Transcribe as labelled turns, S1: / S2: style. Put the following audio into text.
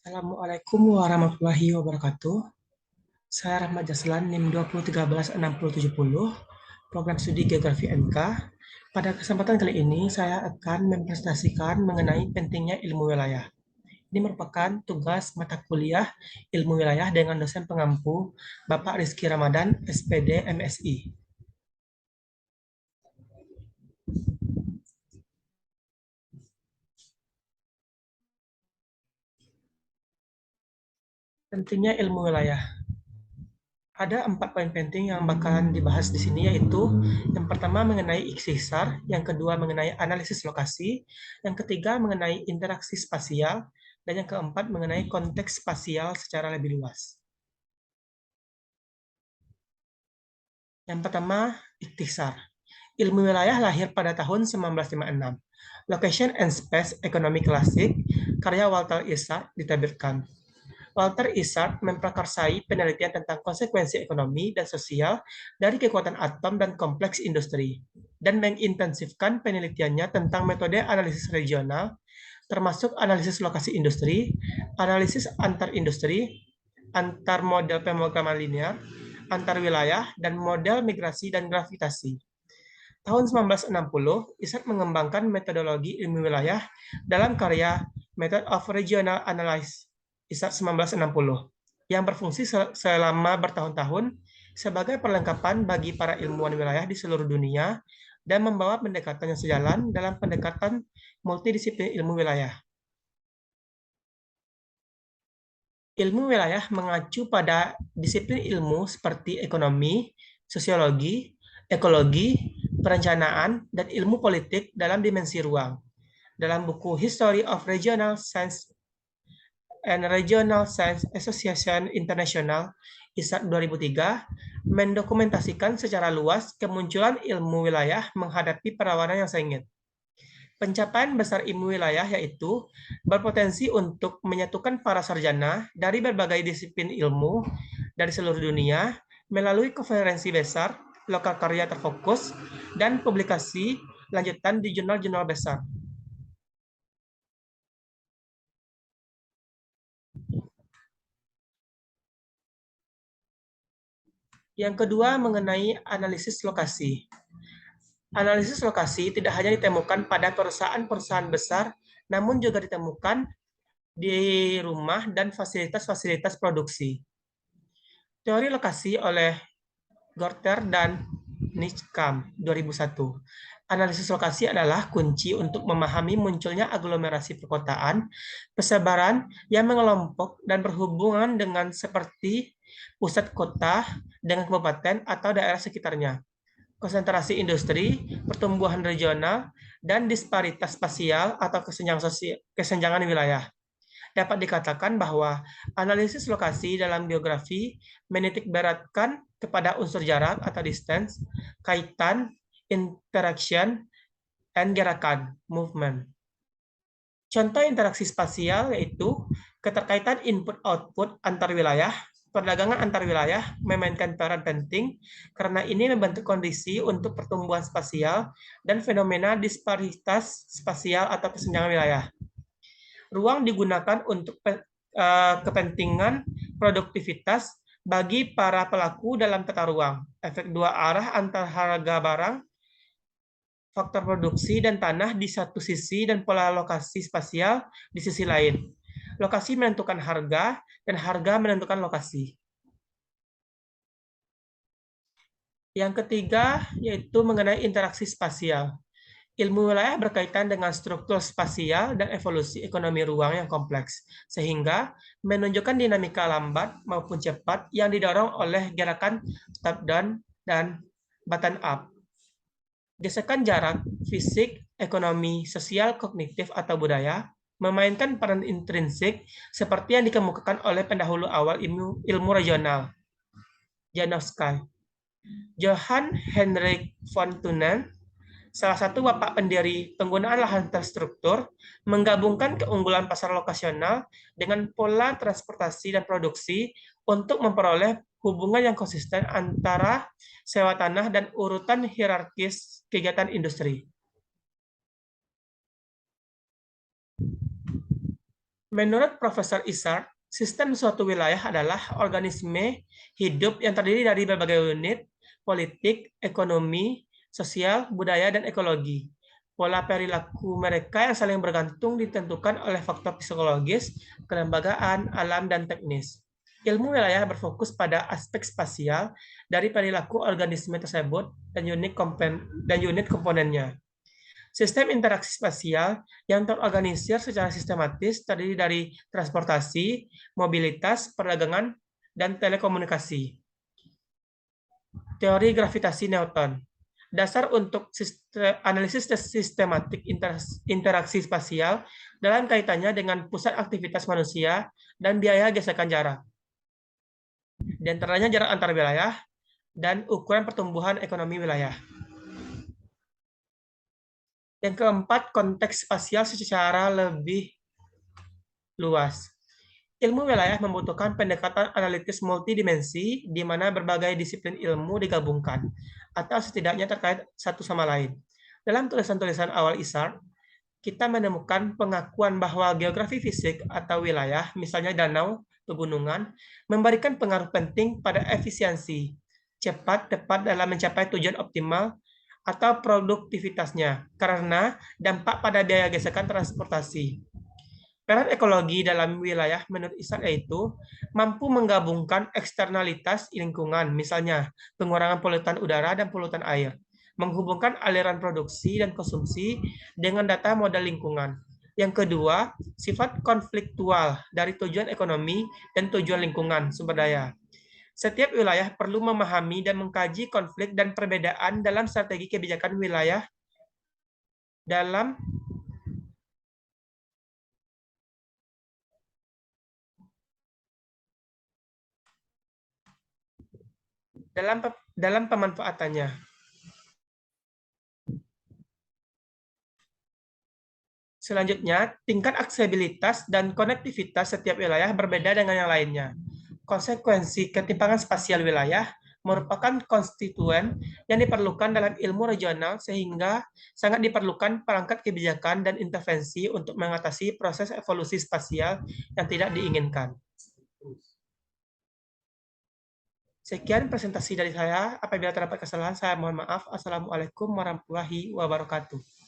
S1: Assalamualaikum warahmatullahi wabarakatuh. Saya Rahmat Jaslan, NIM 20136070, program studi Geografi MK. Pada kesempatan kali ini, saya akan mempresentasikan mengenai pentingnya ilmu wilayah. Ini merupakan tugas mata kuliah ilmu wilayah dengan dosen pengampu Bapak Rizky Ramadan, SPD, MSI. Pentingnya ilmu wilayah. Ada 4 poin penting yang bakalan dibahas di sini, yaitu yang pertama mengenai iksisar, yang kedua mengenai analisis lokasi, yang ketiga mengenai interaksi spasial, dan yang keempat mengenai konteks spasial secara lebih luas. Yang pertama, ikhtisar. Ilmu wilayah lahir pada tahun 1956. Location and Space Economic Classic, karya Walter Isaac diterbitkan. Walter Isaac memprakarsai penelitian tentang konsekuensi ekonomi dan sosial dari kekuatan atom dan kompleks industri, dan mengintensifkan penelitiannya tentang metode analisis regional, termasuk analisis lokasi industri, analisis antar industri, antar model pemrograman linear, antar wilayah, dan model migrasi dan gravitasi. Tahun 1960, Isaac mengembangkan metodologi ilmu wilayah dalam karya Method of Regional Analysis Isaac 1960 yang berfungsi selama bertahun-tahun sebagai perlengkapan bagi para ilmuwan wilayah di seluruh dunia dan membawa pendekatan yang sejalan dalam pendekatan multidisiplin ilmu wilayah. Ilmu wilayah mengacu pada disiplin ilmu seperti ekonomi, sosiologi, ekologi, perencanaan, dan ilmu politik dalam dimensi ruang. Dalam buku History of Regional Science and Regional Science Association International, ISAC 2003, mendokumentasikan secara luas kemunculan ilmu wilayah menghadapi perawanan yang sengit. Pencapaian besar ilmu wilayah yaitu berpotensi untuk menyatukan para sarjana dari berbagai disiplin ilmu dari seluruh dunia melalui konferensi besar, lokal karya terfokus, dan publikasi lanjutan di jurnal-jurnal besar. Yang kedua mengenai analisis lokasi. Analisis lokasi tidak hanya ditemukan pada perusahaan-perusahaan besar, namun juga ditemukan di rumah dan fasilitas-fasilitas produksi. Teori lokasi oleh Gorter dan Nitschkamp 2001. Analisis lokasi adalah kunci untuk memahami munculnya aglomerasi perkotaan, persebaran yang mengelompok dan berhubungan dengan seperti pusat kota dengan kabupaten atau daerah sekitarnya, konsentrasi industri, pertumbuhan regional, dan disparitas spasial atau kesenjangan wilayah. Dapat dikatakan bahwa analisis lokasi dalam geografi menitikberatkan kepada unsur jarak atau distance, kaitan, interaction, dan gerakan, movement. Contoh interaksi spasial yaitu keterkaitan input-output antar wilayah. Perdagangan antar wilayah memainkan peran penting karena ini membentuk kondisi untuk pertumbuhan spasial dan fenomena disparitas spasial atau kesenjangan wilayah. Ruang digunakan untuk kepentingan produktivitas bagi para pelaku dalam tata ruang. Efek dua arah antar harga barang, faktor produksi dan tanah di satu sisi dan pola lokasi spasial di sisi lain. Lokasi menentukan harga dan harga menentukan lokasi. Yang ketiga yaitu mengenai interaksi spasial. Ilmu wilayah berkaitan dengan struktur spasial dan evolusi ekonomi ruang yang kompleks, sehingga menunjukkan dinamika lambat maupun cepat yang didorong oleh gerakan top-down dan bottom-up. Gesekan jarak, fisik, ekonomi, sosial, kognitif, atau budaya memainkan peran intrinsik seperti yang dikemukakan oleh pendahulu awal ilmu regional, Janowski. Johann Heinrich von Thunen, salah satu bapak pendiri penggunaan lahan terstruktur, menggabungkan keunggulan pasar lokasional dengan pola transportasi dan produksi untuk memperoleh hubungan yang konsisten antara sewa tanah dan urutan hierarkis kegiatan industri. Menurut Profesor Isard, sistem suatu wilayah adalah organisme hidup yang terdiri dari berbagai unit politik, ekonomi, sosial, budaya, dan ekologi. Pola perilaku mereka yang saling bergantung ditentukan oleh faktor psikologis, kelembagaan, alam, dan teknis. Ilmu wilayah berfokus pada aspek spasial dari perilaku organisme tersebut dan unit komponennya. Sistem interaksi spasial yang terorganisir secara sistematis terdiri dari transportasi, mobilitas, perdagangan, dan telekomunikasi. Teori gravitasi Newton. Dasar untuk analisis sistematik interaksi spasial dalam kaitannya dengan pusat aktivitas manusia dan biaya gesekan jarak. Di antaranya jarak antar wilayah dan ukuran pertumbuhan ekonomi wilayah. Yang keempat, konteks spasial secara lebih luas. Ilmu wilayah membutuhkan pendekatan analitis multidimensi di mana berbagai disiplin ilmu digabungkan atau setidaknya terkait satu sama lain. Dalam tulisan-tulisan awal Isard, kita menemukan pengakuan bahwa geografi fisik atau wilayah, misalnya danau, pegunungan, memberikan pengaruh penting pada efisiensi, cepat, tepat dalam mencapai tujuan optimal atau produktivitasnya, karena dampak pada biaya gesekan transportasi. Peran ekologi dalam wilayah menurut Isard yaitu mampu menggabungkan eksternalitas lingkungan, misalnya pengurangan polutan udara dan polutan air, menghubungkan aliran produksi dan konsumsi dengan data modal lingkungan. Yang kedua, sifat konfliktual dari tujuan ekonomi dan tujuan lingkungan sumber daya. Setiap wilayah perlu memahami dan mengkaji konflik dan perbedaan dalam strategi kebijakan wilayah dalam dalam pemanfaatannya. Selanjutnya, tingkat aksesibilitas dan konektivitas setiap wilayah berbeda dengan yang lainnya. Konsekuensi ketimpangan spasial wilayah merupakan konstituen yang diperlukan dalam ilmu regional sehingga sangat diperlukan perangkat kebijakan dan intervensi untuk mengatasi proses evolusi spasial yang tidak diinginkan. Sekian presentasi dari saya. Apabila terdapat kesalahan, saya mohon maaf. Assalamualaikum warahmatullahi wabarakatuh.